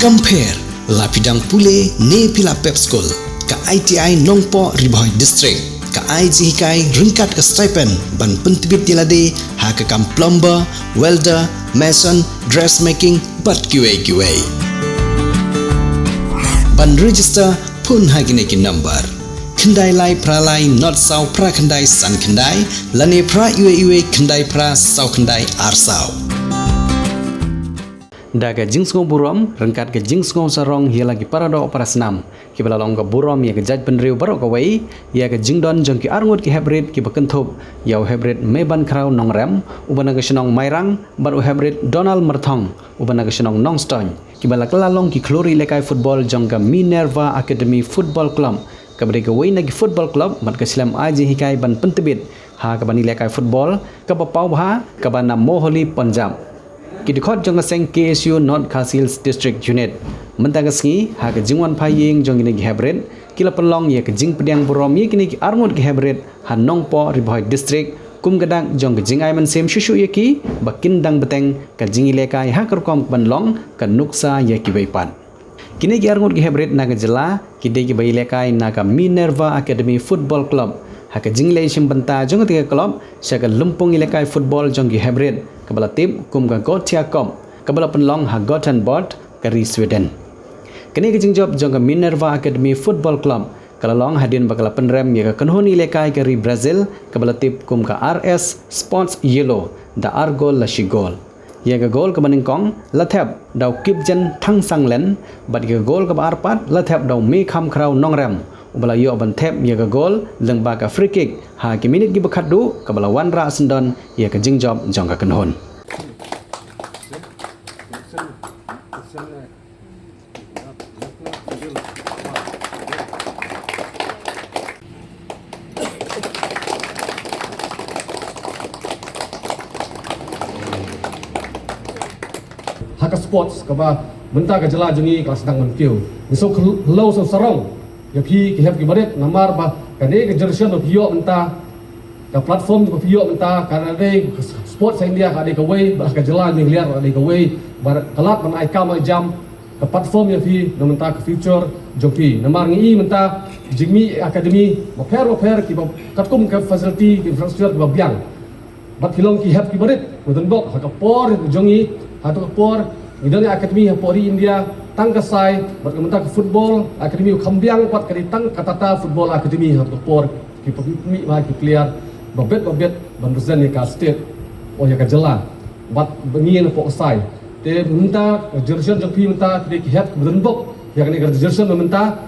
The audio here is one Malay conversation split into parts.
Compare lapidang pule ne pila pep school ka ITI Nongpo Riboy District ka IGHI ringkat ke stipend ban pentibit dilade ha ke kam plumber, welder, mason, dressmaking bat QA ban register pun hagine ki number kendai lai pralai not sau pra kendai san kendai lane pra iwe kendai pra sau kendai arsau daga jingsgo burom rengkat ke jingsgo sarong hia lagi parado operasnam ki balalong ke burom ya ke jaj penriu barok ke wei ya ke jingdon jong ki arngut ki hybrid ki bekenthup yau hybrid meban krau nongrem ubana ke senong mairang baru hybrid Donald Merthong ubana ke senong nongstony ki balaklalong ki klori lekai football jong ke Minerva Academy Football Club kabri ke wei nagi football club mat ke Islam aji hikai ban pentebit ha ke bani lekai football ke bapau bha ke bana Moholi Punjab Kidikot jong seng KSU North Khasils District Unit mentang sengi ha ke jingwan phaying jong gini hybrid kila pelong ya ke jing pediang burom ye kini arngut ke hybrid han Nongpo Riboy District kum gadak jong ke jing aiman sem shushu ye ki bakindang beteng ke jingi lekai ha kerkom banlong ke nuksa ye ki weipan kini arngut ke hybrid naga jela kide ki bai lekai naga Minerva Academy Football Club ha ke jing lei sim benta jong tiga club sya ke lumpung lekai football jong ki hybrid kabala tip kum ka Gotiakom kabala penlong ha Gothenburg kari Sweden kini ke jingjob jong Minerva Academy Football Club kalalong hadin bakala penrem ya ka kanhoni lekai kari Brazil kabala tip kum ka RS Sports Yellow da Argol la Shigol ya ka gol ka maningkong lathep daw kipjen thang sanglen bat ka gol ka arpat lathep daw me kham krau nongrem ubala yo ban thep ya ka gol lengba ka free kick ha ki minute gi bakhat du kabala wan ra sendon ya ka jingjob jong ka kanhon haka sports kaba benta ka jela jengi ka sedang menkiu so low so sarong ya pi ki have ki baret namar ba kane ke generation of yo benta ka platform ko yo benta kana de sports India ka de ka way ba ka jela ni liar de ka way bar kalap man ai kam jam ka platform ya pi benta ka future joki namar ngi benta jingmi academy mo per ki ba katkum ka facility infrastructure ba biang bat hilong ki have ki baret mudan bok ka por jongi atau por idoni akademi pori India tangkasai berkementak football akademi kambiang pat kali tang katata football akademi atau por ki pemi ba ki player babet banduzan ni ka state oh ya ka jela bat bengin po sai te minta jerson jopi minta ki het benbok ya kan jerson minta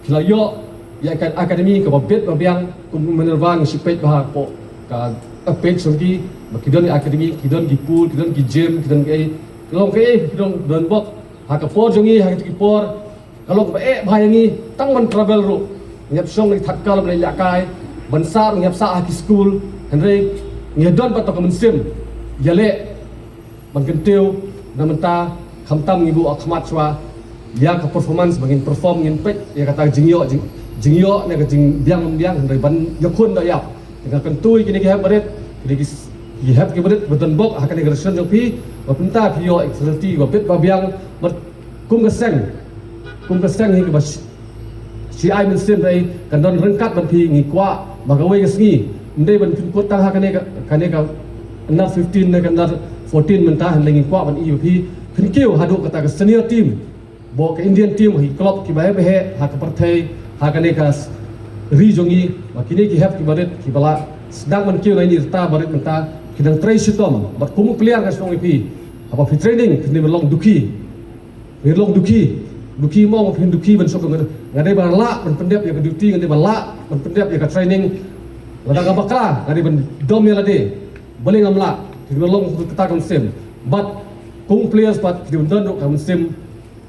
kilayo ya kan akademi ka babet babiang menervang sipet bah po ka page segi bakidon akademi kidon ki pool kidon ki gym kidon ki kalau ke kidon benbok ha ka por jongi ha ki por kalau ba bhayangi tang man travel ru nyap song ni thatkal ban lakai bansar nyap sa ki school henry ngedon pa to ka mensim yale ban kentiu namenta khamtam ngibu akhmat chwa ya ka performance bangin perform ngin pet ya kata jingyo ne ka jing biang henry ban yakun da yap dengan kentui kini ki ha baret kini ki have given beton bok akan negosiasi jopi bapenta pio facility bapet babiang ber kum keseng hingga bas si ai mensim dai kandon rengkat banpi ngi kwa bagawai kesngi ndai ban put tang kane ka under 15 ne kandar 14 mentah ngi kwa ban EUP khinkeu hadu kata ke senior team bo ke Indian team hi club ki bae behe ha ka parthai ha kane ka rijongi makini ki have ki baret ki bala sedang menkeu nai ta baret menta kidang try sitom bat kumu player ka song ipi apa fi training kini belong duki mo fin duki ban sok ngade ban la ban pendep ya ka duty ngade ban la ban pendep ya ka training lada ka bakla ngade ban dom ya lade boleh ngamla kini belong kita kan sim bat kumu players bat kini don ka sim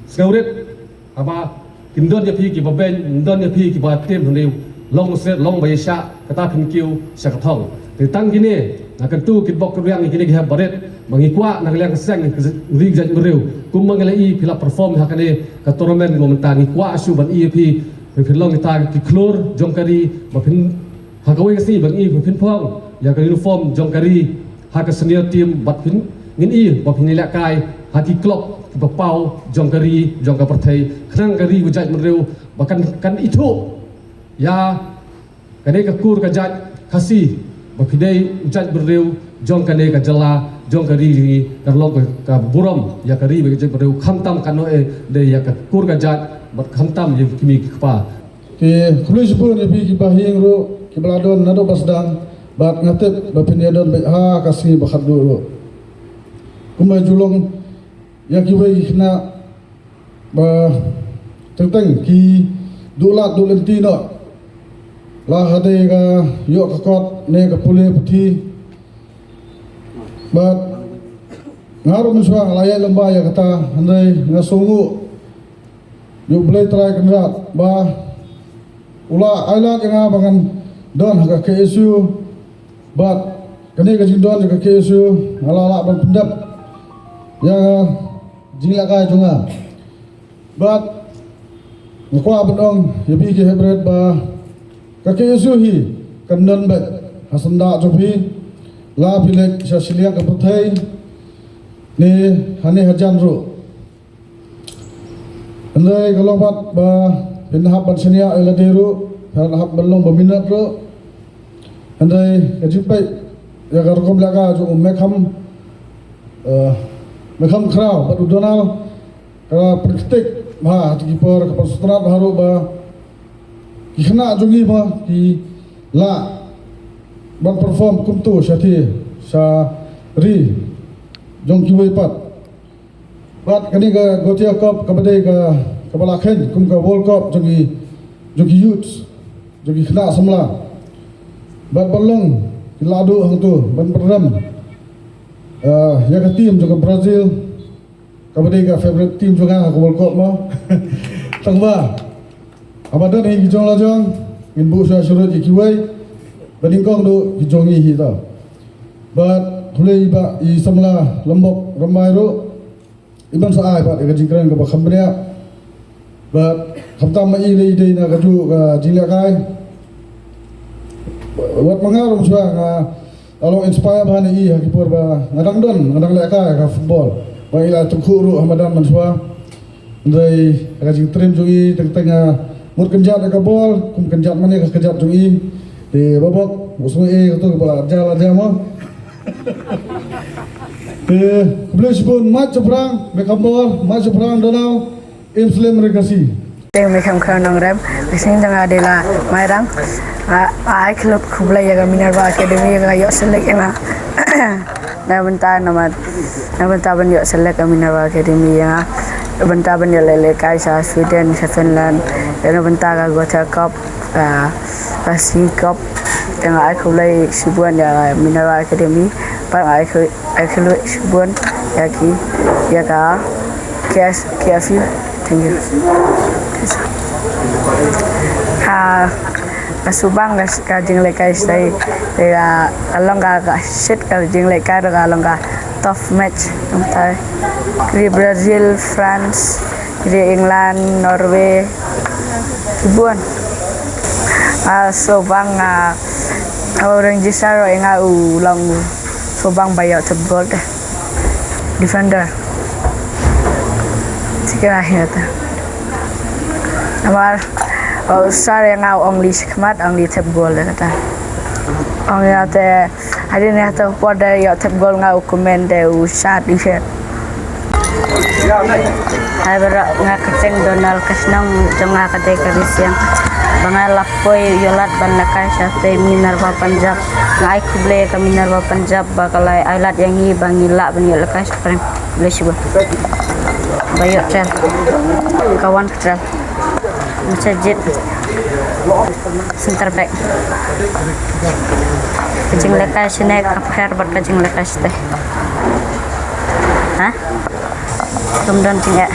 skauret apa kindon ya pi ki baben don ya pi ki ba tim hne long set long bayasha kata pinkiu syakathong tang gini akan tu kitbok yang kini kita baret mengikwa nak liang keseng ring jat mereu kum mengalai pila perform hakane ka tournament momentani kwa asu ban EP pilong kita ki klor jongkari bapin hakawai kasi bang i bapin phong ya ka uniform jongkari hak senior team bapin ngin i bapin lakai hati klub bapau jong kari jong ka perthai khnang kari wajaj menreu bahkan kan itu ya kane ka kur ka jaj khasi bapidai wajaj menreu jong kane ka jala jong kari ka lok ka buram ya kari wajaj menreu khamtam kano de ya ka kur ka jaj bat khamtam ye kimi kpa ke khului pun epi ki bahing ro ki baladon nado basdang bat ngatep bapiniadon be ha kasi bakhat ro kumai julong yang kiwai kena ba tentang ki dulat dulenti no la hade ga yo ka kot ne ka pule puthi ba ngaru muswa laya lamba ya kata andai ngasungu yo boleh try kenrat ba ula ailat yang bangan don ka KSU ba kene ka jindon ka KSU ala ban pendap ya jingla ka junga but ngkwa benong yabi ke hebret ba ka KSU hi kandan bet hasanda jobi la bilek sasilia ka puthai ne hane hajan ro andai galobat ba pinhab ban senia eladeru hab balong baminat ro andai kajipai ya garkom laga jo mekham Mekham krau batu donal kala praktik bah di per kapal sutrat baru ba kena jungi ba ki la ban perform kumtu syati sa ri jong kiwai pat bat kani ga gotia cup kabadai ga kabala khen kum ka world cup jungi youth jungi kena semla bat balong kiladu hang tu ban peram ya ke tim juga Brazil kabadi ka favorite team juga ke World Cup mo tangba abadan hi jong la jong min bu sa surut kiwai bading kong do jongi hi ta but hulai ba I samla lombok ramai ro iban sa ai ba ka jingkran ka ba khambria but khamta ma I le dei na ka ju ka jingla kai wat mangarum sa nga kalau inspire bahan I hakipur ba ngadang don ngadang leka ka football ba ila tukuru hamadan manswa ndai ka jing trim jungi tengteng mut kenjat ka bol kum kenjat mane ka kenjat jungi de babok musuh tu ba jala jama blues pun match perang bekambol match perang donau Muslim regasi Teng mekham khanong rem sing jang adela mairang ai klub khubla yaga Minerva Academy yaga yo select ena na benta ban yo select Minerva Academy ya benta ban yo lele kai sa Sweden sa Finland na benta ga Gothia Cup Sea Cup yang ai khubla sibuan ya Minerva Academy pa ai khubla sibuan ya ki ya ka KFU thank you Subang ka jing lekai sai ya along ka shit ka jing lekai ka along ka tough match entai di Brazil, France, di England, Norway ribuan Subang orang jisaro nga ulang Subang bayar tebol deh defender sikit akhir tu Amar sar yang au only khmat only tap goal kata only ate hari ni ate pada ya tap goal ngau comment de shot di shot hai bara nga kaceng Donald kasnang jonga kate karisiang bangal lapoy yolat ban lakai sate Minerva Punjab ngai kuble ka Minerva Punjab bakalai ailat yang hi bangila ban lakai spreng blesiba bayar cel kawan cel masjid center back kajing lekai sini kapher buat kajing lekai teh kemudian tinggal